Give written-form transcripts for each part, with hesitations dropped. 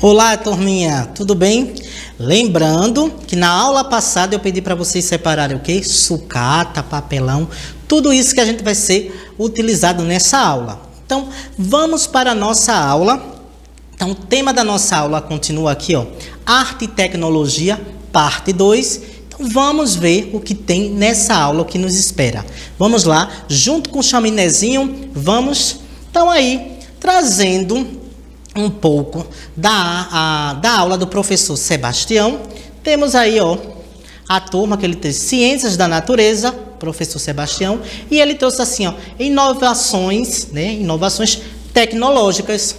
Olá, turminha, tudo bem? Lembrando que na aula passada eu pedi para vocês separarem o quê? Sucata, papelão, tudo isso que a gente vai ser utilizado nessa aula. Então, vamos para a nossa aula. Então, o tema da nossa aula continua aqui, ó, Arte e Tecnologia, parte 2. Então, vamos ver o que tem nessa aula, o que nos espera. Vamos lá, junto com o chaminézinho, vamos, então aí, trazendo um pouco da aula do professor Sebastião. Temos aí, ó, a turma que ele tem Ciências da Natureza, professor Sebastião, e ele trouxe assim, ó, inovações, né, inovações tecnológicas.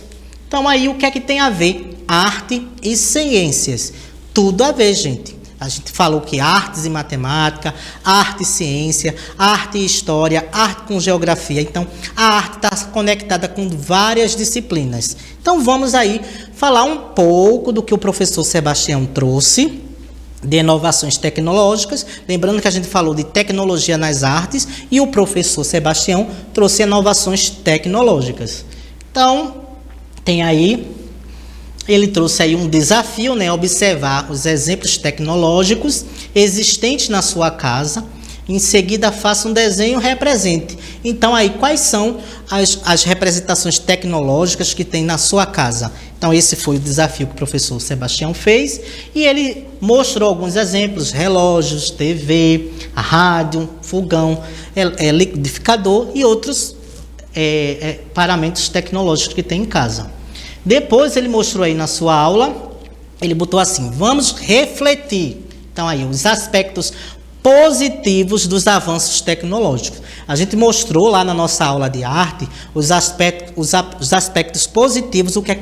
Então aí o que é que tem a ver arte e ciências? Tudo a ver, gente. A gente falou que artes e matemática, arte e ciência, arte e história, arte com geografia. Então, a arte está conectada com várias disciplinas. Então, vamos aí falar um pouco do que o professor Sebastião trouxe de inovações tecnológicas. Lembrando que a gente falou de tecnologia nas artes e o professor Sebastião trouxe inovações tecnológicas. Então, tem aí... Ele trouxe aí um desafio, né? Observar os exemplos tecnológicos existentes na sua casa. Em seguida, faça um desenho e represente. Então, aí, quais são as representações tecnológicas que tem na sua casa? Então, esse foi o desafio que o professor Sebastião fez. E ele mostrou alguns exemplos: relógios, TV, rádio, fogão, liquidificador e outros parâmetros tecnológicos que tem em casa. Depois ele mostrou aí na sua aula, ele botou assim, vamos refletir. Então aí, os aspectos positivos dos avanços tecnológicos. A gente mostrou lá na nossa aula de arte os aspectos positivos, o que é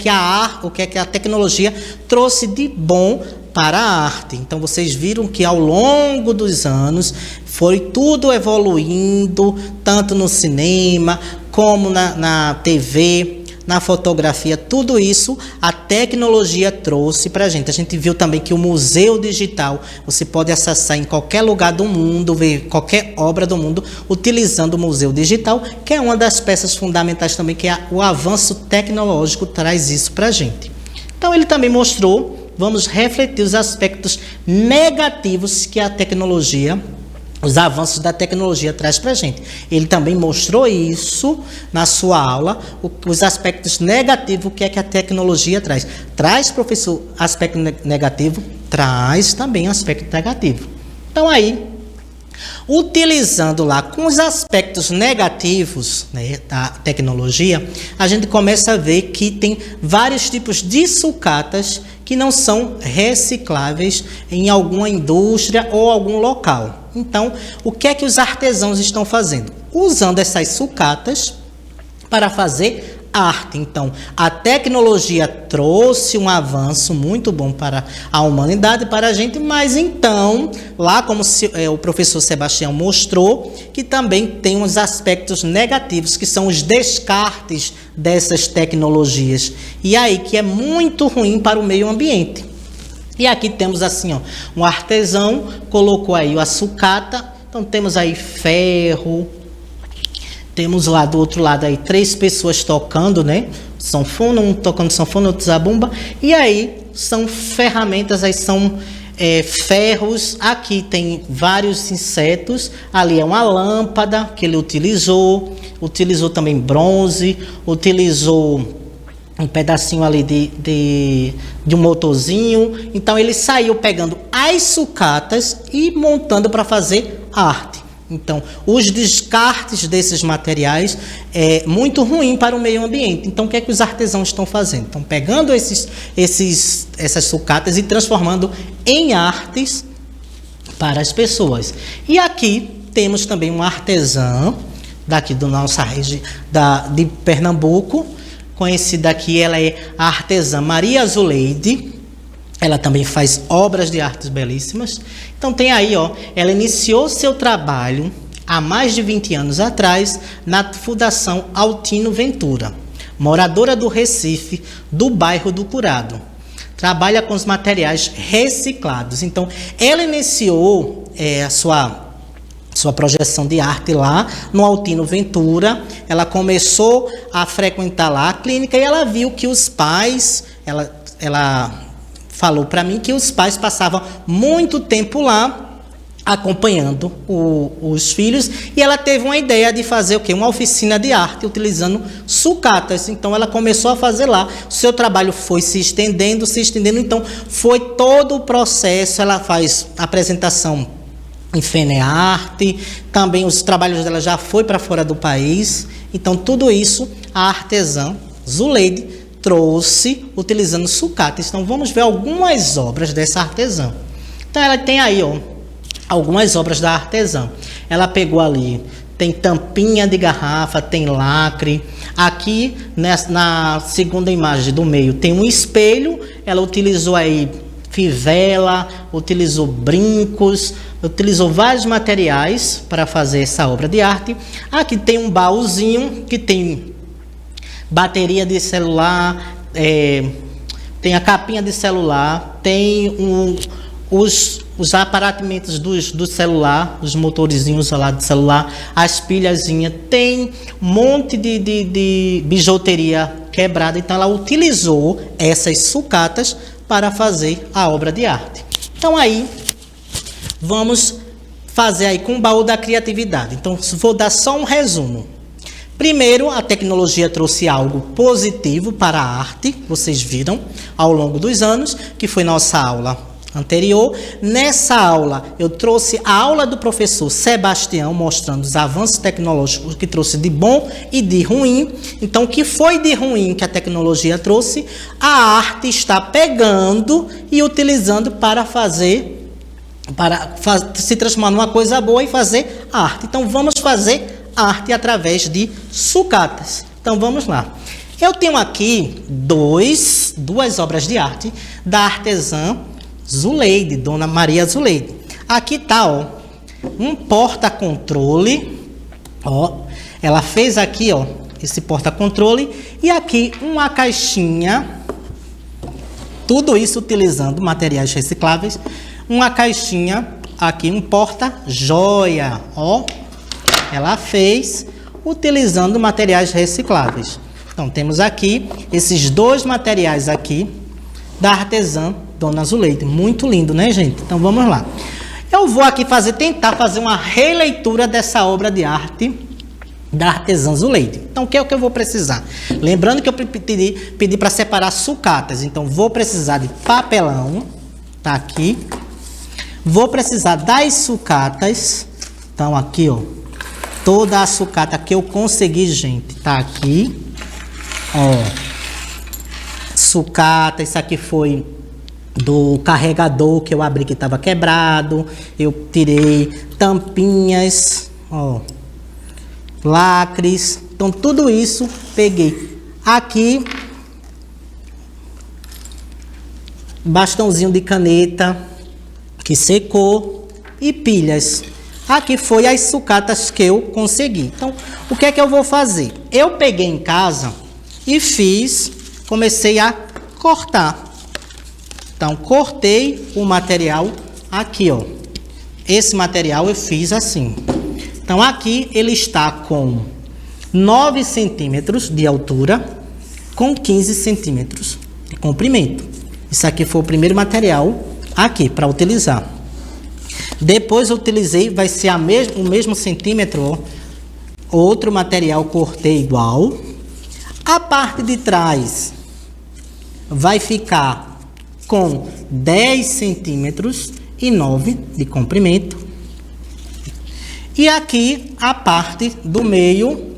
que a tecnologia trouxe de bom para a arte. Então vocês viram que ao longo dos anos foi tudo evoluindo, tanto no cinema como na TV, na fotografia, tudo isso a tecnologia trouxe para a gente. A gente viu também que o museu digital, você pode acessar em qualquer lugar do mundo, ver qualquer obra do mundo, utilizando o museu digital, que é uma das peças fundamentais também, que é o avanço tecnológico traz isso para a gente. Então ele também mostrou, vamos refletir os aspectos negativos que a tecnologia, os avanços da tecnologia traz para a gente. Ele também mostrou isso na sua aula, os aspectos negativos, o que é que a tecnologia traz. Traz, professor, aspecto negativo? Traz também aspecto negativo. Então aí, utilizando lá com os aspectos negativos, né, da tecnologia, a gente começa a ver que tem vários tipos de sucatas que não são recicláveis em alguma indústria ou algum local. Então, o que é que os artesãos estão fazendo? Usando essas sucatas para fazer arte. Então, a tecnologia trouxe um avanço muito bom para a humanidade, para a gente, mas então, lá como o professor Sebastião mostrou, que também tem uns aspectos negativos, que são os descartes dessas tecnologias. E aí, que é muito ruim para o meio ambiente. E aqui temos assim, ó, um artesão colocou aí a sucata, então temos aí ferro, temos lá do outro lado aí 3 pessoas tocando, né, sanfona, um tocando sanfona, outro zabumba, e aí são ferramentas, aí são ferros, aqui tem vários insetos, ali é uma lâmpada que ele utilizou também bronze, utilizou um pedacinho ali de um motorzinho. Então ele saiu pegando as sucatas e montando para fazer arte. Então os descartes desses materiais é muito ruim para o meio ambiente. Então o que é que os artesãos estão fazendo? Estão pegando essas sucatas e transformando em artes para as pessoas. E aqui temos também uma artesã daqui da nossa região de Pernambuco, conhecida aqui, ela é a artesã Maria Zuleide. Ela também faz obras de artes belíssimas. Então tem aí, ó, ela iniciou seu trabalho há mais de 20 anos atrás na Fundação Altino Ventura, moradora do Recife, do bairro do Curado. Trabalha com os materiais reciclados. Então ela iniciou sua projeção de arte lá no Altino Ventura. Ela começou a frequentar lá a clínica e ela viu que os pais, ela falou para mim que os pais passavam muito tempo lá acompanhando os filhos, e ela teve uma ideia de fazer o quê? Uma oficina de arte utilizando sucatas. Então ela começou a fazer lá. O seu trabalho foi se estendendo, então foi todo o processo. Ela faz apresentação em FENEARTE, também os trabalhos dela já foi para fora do país. Então tudo isso a artesã Zuleide trouxe utilizando sucatas. Então vamos ver algumas obras dessa artesã. Então ela tem aí, ó, algumas obras da artesã. Ela pegou ali, tem tampinha de garrafa, tem lacre. Aqui, na segunda imagem do meio, tem um espelho. Ela utilizou aí fivela, utilizou brincos, utilizou vários materiais para fazer essa obra de arte. Aqui tem um baúzinho que tem bateria de celular, tem a capinha de celular, tem os aparatimentos do celular, os motorzinhos lá do celular, as pilhazinhas, tem um monte de bijuteria quebrada. Então ela utilizou essas sucatas para fazer a obra de arte. Então aí vamos fazer aí com o baú da criatividade. Então vou dar só um resumo. Primeiro, a tecnologia trouxe algo positivo para a arte, vocês viram ao longo dos anos, que foi nossa aula anterior. Nessa aula eu trouxe a aula do professor Sebastião, mostrando os avanços tecnológicos que trouxe de bom e de ruim. Então, o que foi de ruim que a tecnologia trouxe, a arte está pegando e utilizando para se transformar numa coisa boa e fazer arte. Então vamos fazer arte através de sucatas. Então vamos lá. Eu tenho aqui duas obras de arte da artesã Zuleide, Dona Maria Zuleide. Aqui tá, ó, um porta-controle, ó. Ela fez aqui, ó, esse porta-controle, e aqui uma caixinha. Tudo isso utilizando materiais recicláveis. Uma caixinha, aqui um porta-joia, ó. Ela fez utilizando materiais recicláveis. Então temos aqui esses dois materiais aqui da artesã Dona Zuleide. Muito lindo, né, gente? Então vamos lá. Eu vou aqui tentar fazer uma releitura dessa obra de arte da artesã Zuleide. Então o que é o que eu vou precisar? Lembrando que eu pedi para separar sucatas. Então vou precisar de papelão, tá aqui. Vou precisar das sucatas. Então aqui, ó, toda a sucata que eu consegui, gente, tá aqui. Ó, sucata, isso aqui foi do carregador que eu abri que estava quebrado. Eu tirei tampinhas, ó, lacres. Então tudo isso peguei. Aqui bastãozinho de caneta que secou e pilhas. Aqui foi as sucatas que eu consegui. Então o que é que eu vou fazer? Eu peguei em casa e comecei a cortar. Então, cortei o material aqui, ó. Esse material eu fiz assim. Então, aqui ele está com 9 centímetros de altura, com 15 centímetros de comprimento. Isso aqui foi o primeiro material aqui para utilizar. Depois eu utilizei, vai ser o mesmo centímetro, ó. Outro material cortei igual. A parte de trás vai ficar com 10 centímetros e 9 de comprimento. E aqui a parte do meio,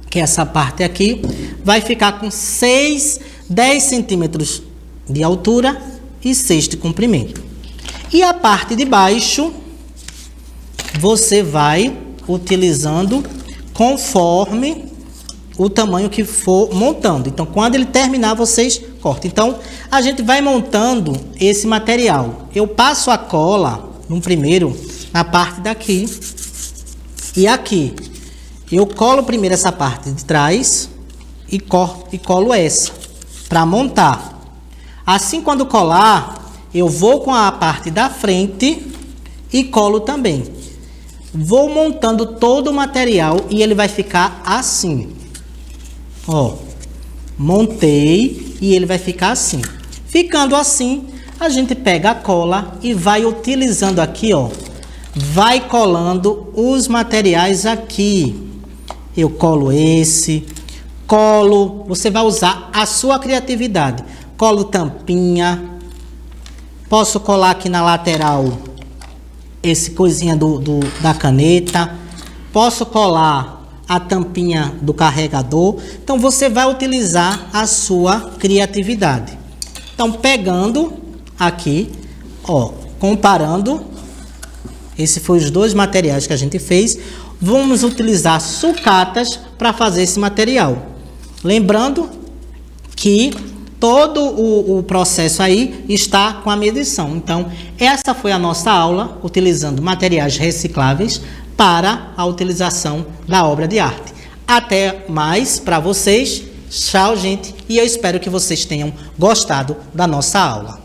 que é essa parte aqui, vai ficar com 10 centímetros de altura e 6 de comprimento. E a parte de baixo, você vai utilizando conforme o tamanho que for montando. Então, quando ele terminar, vocês cortam. Então, a gente vai montando esse material. Eu passo a cola, primeiro, na parte daqui e aqui. Eu colo primeiro essa parte de trás e colo essa, para montar. Assim, quando colar, eu vou com a parte da frente e colo também. vou montando todo o material e ele vai ficar assim. Ó, montei e ele vai ficar assim. Ficando assim, a gente pega a cola e vai utilizando aqui, ó. Vai colando os materiais aqui. Eu colo esse, colo, você vai usar a sua criatividade. Colo tampinha, posso colar aqui na lateral esse coisinha da caneta, posso colar a tampinha do carregador. Então você vai utilizar a sua criatividade. Então pegando aqui, ó, comparando, esses foram os dois materiais que a gente fez. Vamos utilizar sucatas para fazer esse material. Lembrando que todo o processo aí está com a medição. Então, essa foi a nossa aula, utilizando materiais recicláveis para a utilização da obra de arte. Até mais para vocês. Tchau, gente. E eu espero que vocês tenham gostado da nossa aula.